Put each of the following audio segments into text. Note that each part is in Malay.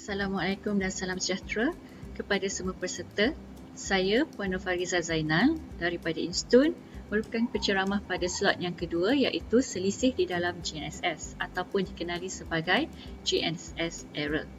Assalamualaikum dan salam sejahtera kepada semua peserta. Saya Puan Nurfariza Zainal daripada Instun merupakan penceramah pada slot yang kedua iaitu selisih di dalam GNSS ataupun dikenali sebagai GNSS error.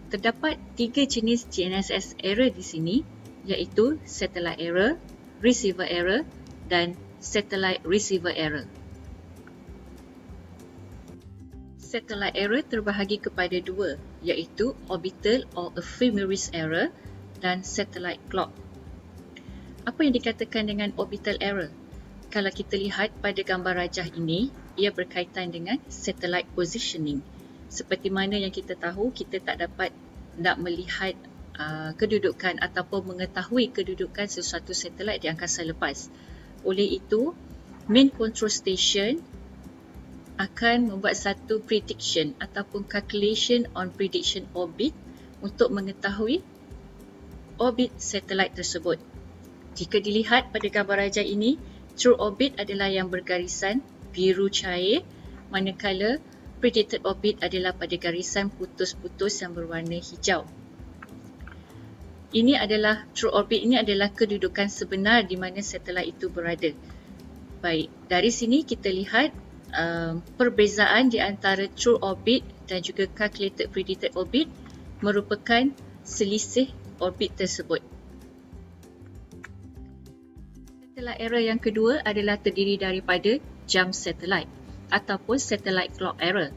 Terdapat 3 jenis GNSS error di sini iaitu satellite error, receiver error dan satellite receiver error. Satellite error terbahagi kepada dua, iaitu orbital or ephemeris error dan satellite clock. Apa yang dikatakan dengan orbital error? Kalau kita lihat pada gambar rajah ini, ia berkaitan dengan satellite positioning. Seperti mana yang kita tahu, kita tak dapat nak melihat kedudukan ataupun mengetahui kedudukan sesuatu satelit di angkasa lepas. Oleh itu, main control station akan membuat satu prediction ataupun calculation on prediction orbit untuk mengetahui orbit satelit tersebut. Jika dilihat pada gambar rajah ini, true orbit adalah yang bergarisan biru cair, manakala predicted orbit adalah pada garisan putus-putus yang berwarna hijau. Ini adalah true orbit, ini adalah kedudukan sebenar di mana satelit itu berada. Baik, dari sini kita lihat perbezaan di antara true orbit dan juga calculated predicted orbit merupakan selisih orbit tersebut. Satellite error yang kedua adalah terdiri daripada jam satellite ataupun satellite clock error.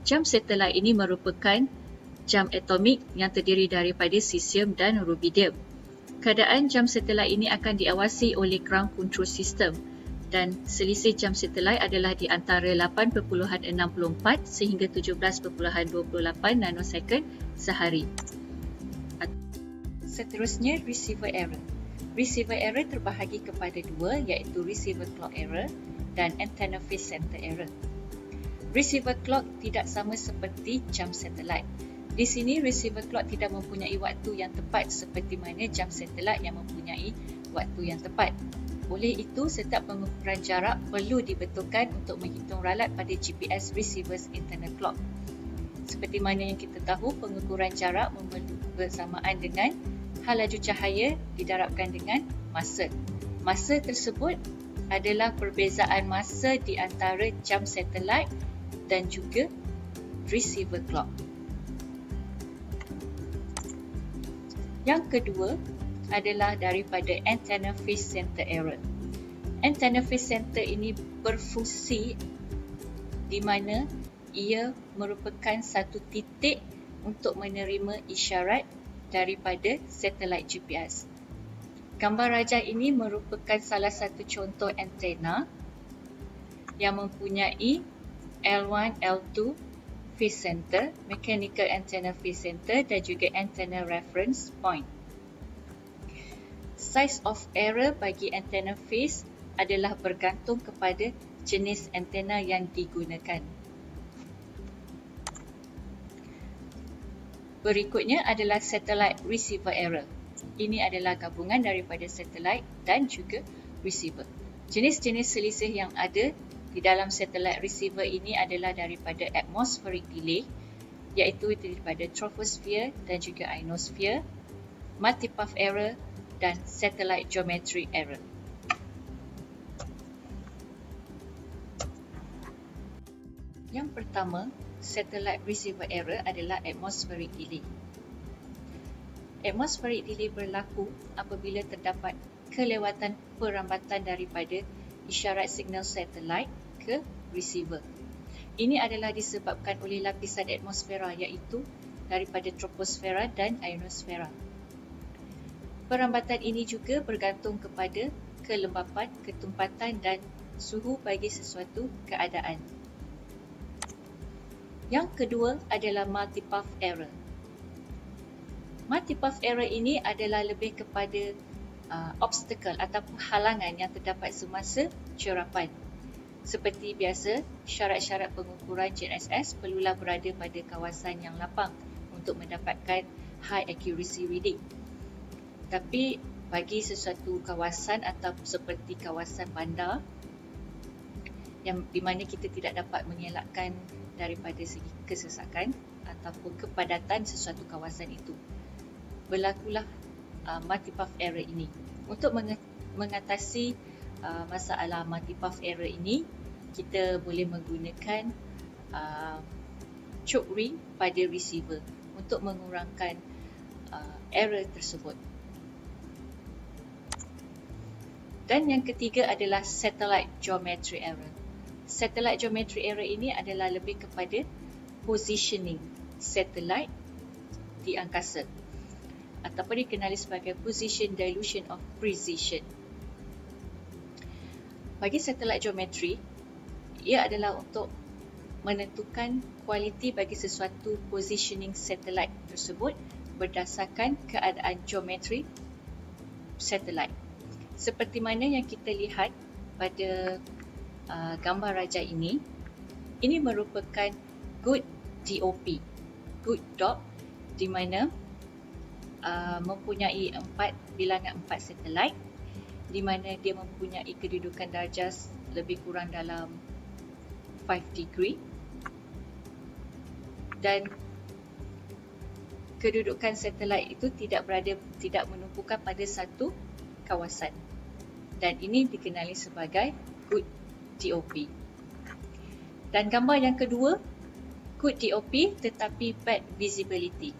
Jam satellite ini merupakan jam atomik yang terdiri daripada cesium dan rubidium. Keadaan jam satellite ini akan diawasi oleh ground control system. Dan selisih jam satelit adalah di antara 8.64 sehingga 17.28 nanosecond sehari. Seterusnya, receiver error. Receiver error terbahagi kepada dua iaitu receiver clock error dan antenna phase center error. Receiver clock tidak sama seperti jam satelit. Di sini receiver clock tidak mempunyai waktu yang tepat seperti mana jam satelit yang mempunyai waktu yang tepat. Oleh itu, setiap pengukuran jarak perlu dibetulkan untuk menghitung ralat pada GPS receiver's internal clock. Seperti mana yang kita tahu, pengukuran jarak memerlukan bersamaan dengan hal laju cahaya didarabkan dengan masa. Masa tersebut adalah perbezaan masa di antara jam satelit dan juga receiver clock. Yang kedua adalah daripada antenna phase center error. Antenna phase center ini berfungsi di mana ia merupakan satu titik untuk menerima isyarat daripada satelit GPS. Gambar rajah ini merupakan salah satu contoh antena yang mempunyai L1, L2 phase center, mechanical antenna phase center dan juga antenna reference point. Size of error bagi antenna phase adalah bergantung kepada jenis antena yang digunakan. Berikutnya adalah satellite receiver error. Ini adalah gabungan daripada satellite dan juga receiver. Jenis-jenis selisih yang ada di dalam satellite receiver ini adalah daripada atmospheric delay, iaitu daripada troposphere dan juga ionosphere, multipath error dan satellite geometry error. Yang pertama, satellite receiver error adalah atmospheric delay. Atmospheric delay berlaku apabila terdapat kelewatan perambatan daripada isyarat signal satelit ke receiver. Ini adalah disebabkan oleh lapisan atmosfera iaitu daripada troposfera dan ionosfera. Perambatan ini juga bergantung kepada kelembapan, ketumpatan dan suhu bagi sesuatu keadaan. Yang kedua adalah multipath error. Multipath error ini adalah lebih kepada obstacle ataupun halangan yang terdapat semasa curapan. Seperti biasa, syarat-syarat pengukuran GNSS perlulah berada pada kawasan yang lapang untuk mendapatkan high accuracy reading. Tapi bagi sesuatu kawasan atau seperti kawasan bandar yang di mana kita tidak dapat mengelakkan daripada segi kesesakan ataupun kepadatan sesuatu kawasan itu. Berlakulah multipath error ini. Untuk mengatasi masalah multipath error ini, kita boleh menggunakan choke ring pada receiver untuk mengurangkan error tersebut. Dan yang ketiga adalah satellite geometry error. Satellite geometry error ini adalah lebih kepada positioning satellite di angkasa, ataupun dikenali sebagai position dilution of precision. Bagi satellite geometry, ia adalah untuk menentukan kualiti bagi sesuatu positioning satellite tersebut berdasarkan keadaan geometri satellite. Seperti mana yang kita lihat pada gambar rajah ini merupakan good DOP, good dot, di mana mempunyai bilangan 4 satelit, di mana dia mempunyai kedudukan darjah lebih kurang dalam 5 degree, dan kedudukan satelit itu tidak menumpukan pada satu kawasan, dan ini dikenali sebagai good DOP. Dan gambar yang kedua, good DOP tetapi bad visibility.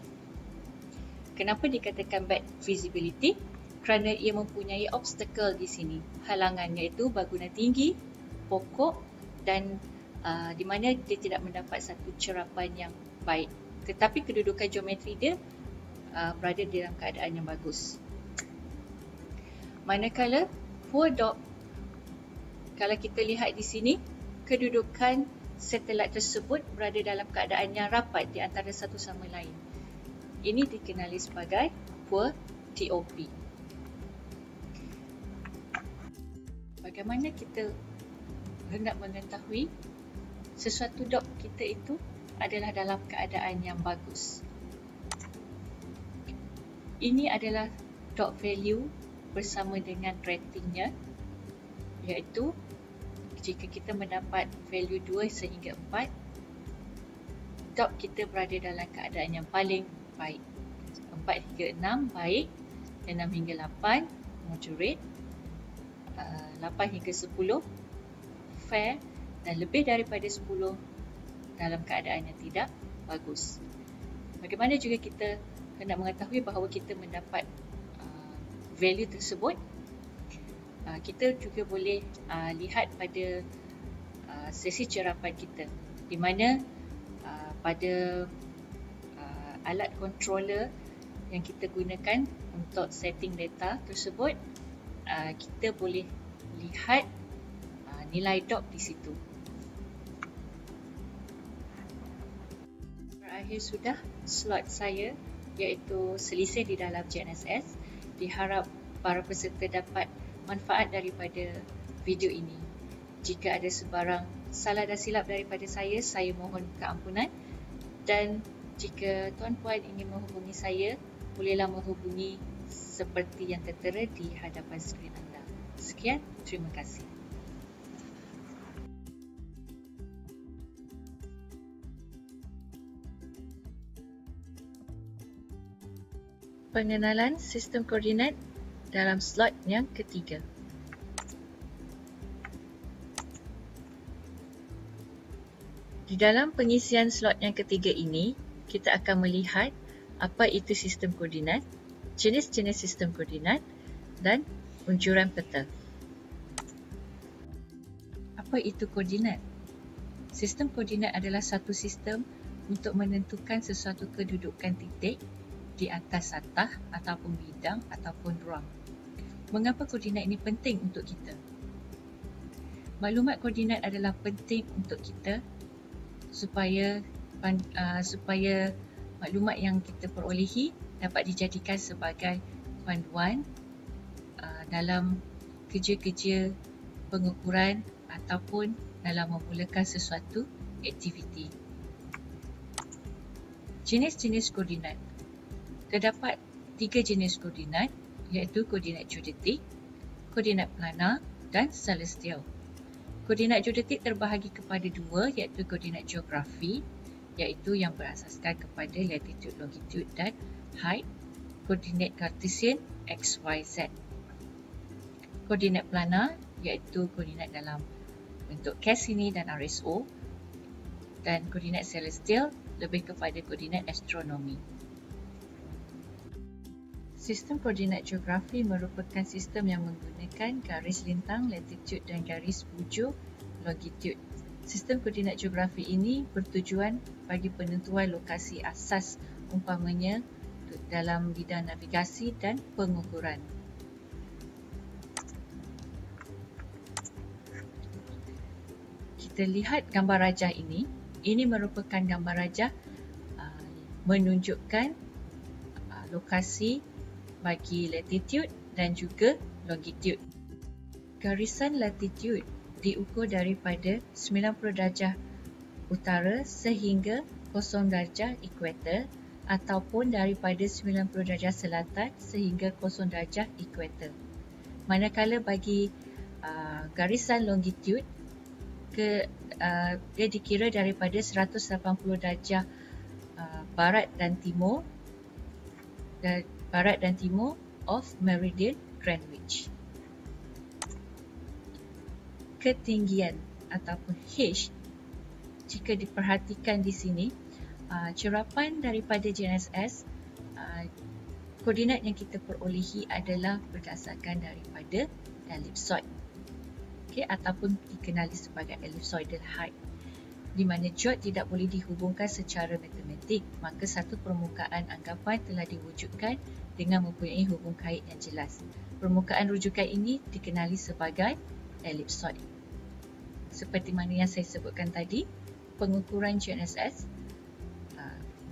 Kenapa dikatakan bad visibility? Kerana ia mempunyai obstacle di sini, halangan, iaitu bangunan tinggi, pokok, dan di mana dia tidak mendapat satu cerapan yang baik. Tetapi kedudukan geometri dia berada dalam keadaan yang bagus. Manakala poor dot, kalau kita lihat di sini, kedudukan satelit tersebut berada dalam keadaan yang rapat di antara satu sama lain. Ini dikenali sebagai poor DOP. Bagaimana kita hendak mengetahui sesuatu dot kita itu adalah dalam keadaan yang bagus? Ini adalah dot value bersama dengan ratingnya, iaitu jika kita mendapat value 2 sehingga 4, dot kita berada dalam keadaan yang paling baik. 4 hingga 6 baik, 6 hingga 8 moderate, 8 hingga 10 fair, dan lebih daripada 10 dalam keadaan yang tidak bagus. Bagaimana juga kita hendak mengetahui bahawa kita mendapat value tersebut? Kita juga boleh lihat pada sesi cerapan kita, di mana pada alat controller yang kita gunakan untuk setting data tersebut, kita boleh lihat nilai dot di situ. Berakhir sudah slot saya, iaitu selisih di dalam GNSS. Diharap para peserta dapat manfaat daripada video ini. Jika ada sebarang salah dan silap daripada saya mohon keampunan. Dan jika tuan-puan ingin menghubungi saya, bolehlah menghubungi seperti yang tertera di hadapan skrin anda. Sekian, terima kasih. Pengenalan sistem koordinat dalam slot yang ketiga. Di dalam pengisian slot yang ketiga ini, kita akan melihat apa itu sistem koordinat, jenis-jenis sistem koordinat, dan unjuran peta. Apa itu koordinat? Sistem koordinat adalah satu sistem untuk menentukan sesuatu kedudukan titik di atas satah ataupun bidang ataupun ruang. Mengapa koordinat ini penting untuk kita? Maklumat koordinat adalah penting untuk kita supaya maklumat yang kita perolehi dapat dijadikan sebagai panduan dalam kerja-kerja pengukuran ataupun dalam memulakan sesuatu aktiviti. Jenis-jenis koordinat. Terdapat 3 jenis koordinat, iaitu koordinat geodetik, koordinat planar, dan celestial. Koordinat geodetik terbahagi kepada 2, iaitu koordinat geografi iaitu yang berasaskan kepada latitude, longitude dan height, koordinat Cartesian X, Y, Z. Koordinat planar iaitu koordinat dalam bentuk Cassini dan RSO, dan koordinat celestial lebih kepada koordinat astronomi. Sistem koordinat geografi merupakan sistem yang menggunakan garis lintang latitude dan garis bujur longitude. Sistem koordinat geografi ini bertujuan bagi penentuan lokasi asas, umpamanya dalam bidang navigasi dan pengukuran. Kita lihat gambar rajah ini. Ini merupakan gambar rajah menunjukkan lokasi bagi latitude dan juga longitude. Garisan latitude diukur daripada 90 darjah utara sehingga 0 darjah ekuator, ataupun daripada 90 darjah selatan sehingga 0 darjah ekuator. Manakala bagi garisan longitude, dia dikira daripada 180 darjah barat dan timur of meridian Greenwich. Ketinggian ataupun H, jika diperhatikan di sini, cerapan daripada GNSS, koordinat yang kita perolehi adalah berdasarkan daripada ellipsoid, ataupun dikenali sebagai ellipsoidal height, di mana geode tidak boleh dihubungkan secara matematik, maka satu permukaan anggapan telah diwujudkan dengan mempunyai hubung kait yang jelas. Permukaan rujukan ini dikenali sebagai ellipsoid. Seperti mana yang saya sebutkan tadi, pengukuran GNSS,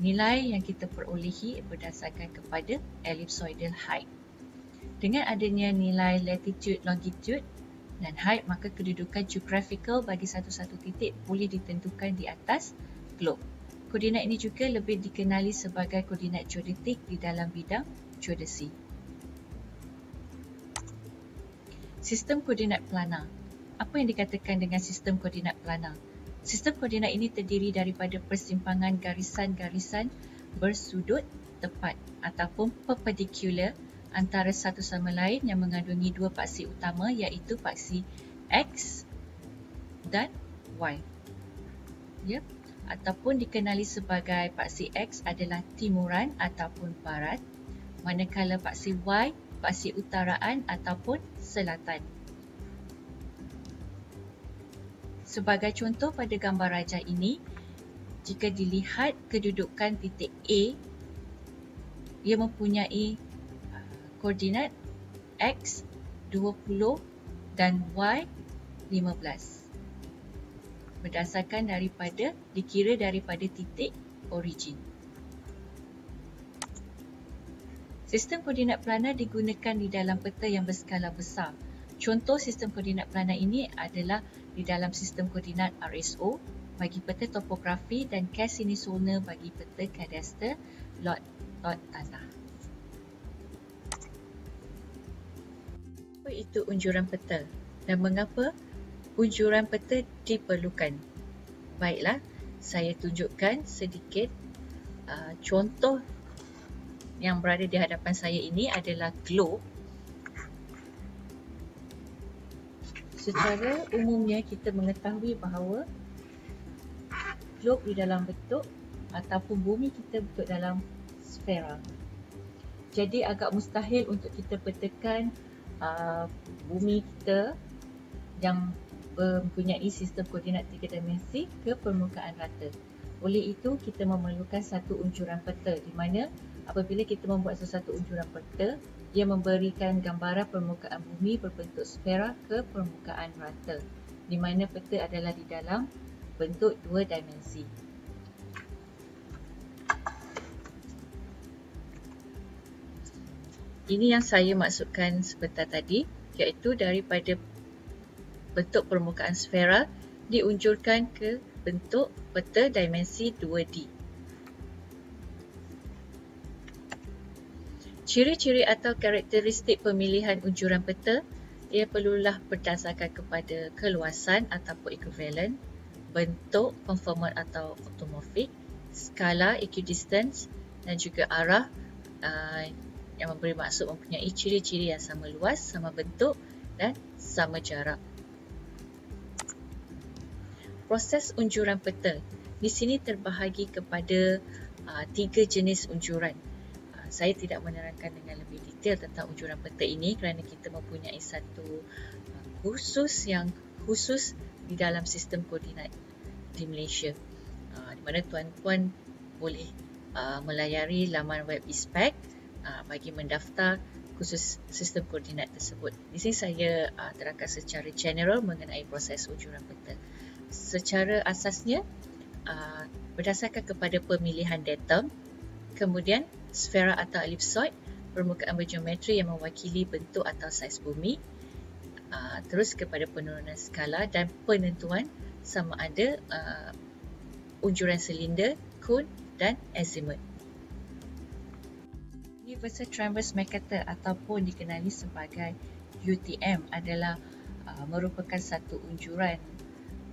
nilai yang kita perolehi berdasarkan kepada ellipsoidal height. Dengan adanya nilai latitude, longitude dan height, maka kedudukan geographical bagi satu-satu titik boleh ditentukan di atas globe. Koordinat ini juga lebih dikenali sebagai koordinat geodetik di dalam bidang geodesi. Sistem koordinat planar. Apa yang dikatakan dengan sistem koordinat planar? Sistem koordinat ini terdiri daripada persimpangan garisan-garisan bersudut tepat ataupun perpendicular antara satu sama lain yang mengandungi dua paksi utama, iaitu paksi X dan Y. Ataupun dikenali sebagai paksi X adalah timuran ataupun barat, manakala paksi Y paksi utaraan ataupun selatan. Sebagai contoh pada gambar rajah ini, jika dilihat kedudukan titik A, ia mempunyai koordinat X 20 dan Y 15 berdasarkan dikira daripada titik origin. Sistem koordinat planar digunakan di dalam peta yang berskala besar. Contoh sistem koordinat planar ini adalah di dalam sistem koordinat RSO bagi peta topografi dan Cassini-Zollner bagi peta kadaster lot tanah. Apa itu unjuran peta dan mengapa unjuran peta diperlukan? Baiklah, saya tunjukkan sedikit contoh yang berada di hadapan saya ini adalah globe. Secara umumnya kita mengetahui bahawa globe di dalam bentuk ataupun bumi kita bentuk dalam sfera. Jadi agak mustahil untuk kita petakan bumi kita yang mempunyai sistem koordinat 3 dimensi ke permukaan rata. Oleh itu, kita memerlukan satu unjuran peta, di mana apabila kita membuat sesuatu unjuran peta, ia memberikan gambaran permukaan bumi berbentuk sfera ke permukaan rata, di mana peta adalah di dalam bentuk 2 dimensi. Ini yang saya maksudkan sebentar tadi, iaitu daripada bentuk permukaan sfera diunjurkan ke bentuk peta dimensi 2D. Ciri-ciri atau karakteristik pemilihan unjuran peta, ia perlulah berdasarkan kepada keluasan ataupun equivalent, bentuk conformal atau automorphic, skala equidistance dan juga arah yang memberi maksud mempunyai ciri-ciri yang sama luas, sama bentuk dan sama jarak. Proses unjuran peta. Di sini terbahagi kepada 3 jenis unjuran. Saya tidak menerangkan dengan lebih detail tentang unjuran peta ini kerana kita mempunyai satu kursus yang khusus di dalam sistem koordinat di Malaysia, di mana tuan-tuan boleh melayari laman web ISPEC bagi mendaftar khusus sistem koordinat tersebut. Di sini saya terangkan secara general mengenai proses unjuran peta. Secara asasnya, berdasarkan kepada pemilihan datum, kemudian sfera atau elipsoid, permukaan bergeometri yang mewakili bentuk atau saiz bumi, terus kepada penurunan skala dan penentuan sama ada unjuran silinder, cone dan azimut. Universal Transverse Mercator ataupun dikenali sebagai UTM adalah merupakan satu unjuran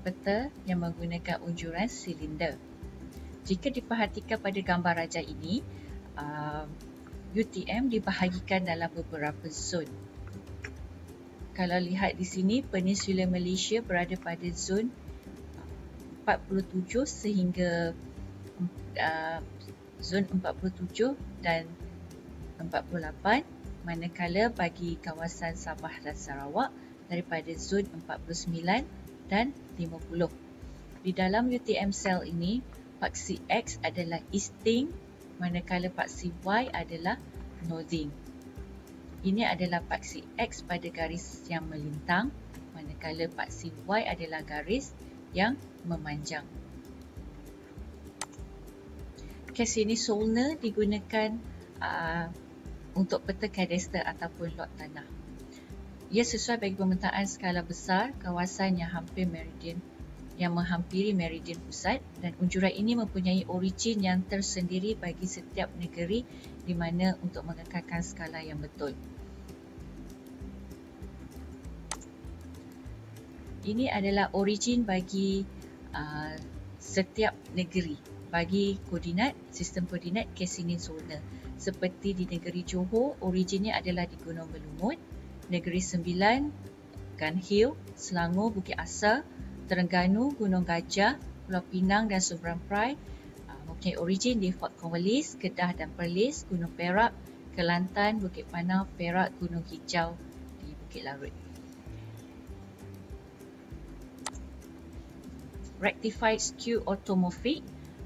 peta yang menggunakan unjuran silinder. Jika diperhatikan pada gambar rajah ini, UTM dibahagikan dalam beberapa zon. Kalau lihat di sini, Peninsula Malaysia berada pada zon 47 sehingga zon 47 dan 48, manakala bagi kawasan Sabah dan Sarawak daripada zon 49 dan 50. Di dalam UTM cell ini, paksi X adalah easting, manakala paksi Y adalah northing. Ini adalah paksi X pada garis yang melintang, manakala paksi Y adalah garis yang memanjang. Cassini-Zollner digunakan untuk peta kadastel ataupun lot tanah. Ia sesuai bagi pemetaan skala besar kawasan yang menghampiri meridian pusat, dan unjuran ini mempunyai origin yang tersendiri bagi setiap negeri di mana untuk mengekalkan skala yang betul. Ini adalah origin bagi setiap negeri bagi koordinat, sistem koordinat Cassini-Zollner. Seperti di negeri Johor, originnya adalah di Gunung Belumut, Negeri Sembilan, Gan Hill, Selangor, Bukit Asar, Terengganu, Gunung Gajah, Pulau Pinang dan Seberang Perai mempunyai origin di Fort Cornwallis, Kedah dan Perlis, Gunung Perak, Kelantan, Bukit Panau, Perak, Gunung Hijau di Bukit Larut. Rectified Skew Automorphic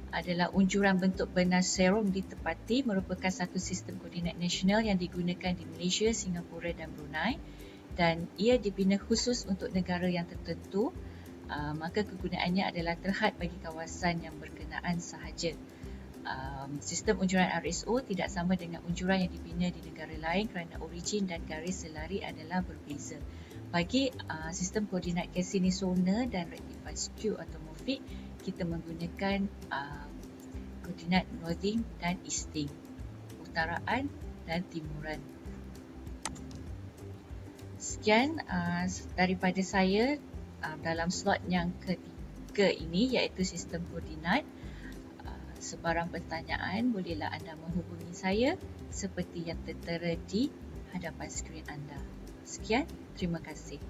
adalah unjuran bentuk benar serum ditepati, merupakan satu sistem koordinat nasional yang digunakan di Malaysia, Singapura dan Brunei, dan ia dibina khusus untuk negara yang tertentu, maka kegunaannya adalah terhad bagi kawasan yang berkenaan sahaja. Sistem unjuran RSO tidak sama dengan unjuran yang dibina di negara lain kerana origin dan garis selari adalah berbeza. Bagi sistem koordinat Cassini-Zollner dan Rectified Skew Automorphic, kita menggunakan koordinat northing dan easting, utaraan dan timuran. Sekian daripada saya dalam slot yang ketiga ini, iaitu sistem koordinat. Sebarang pertanyaan bolehlah anda menghubungi saya seperti yang tertera di hadapan skrin anda. Sekian, terima kasih.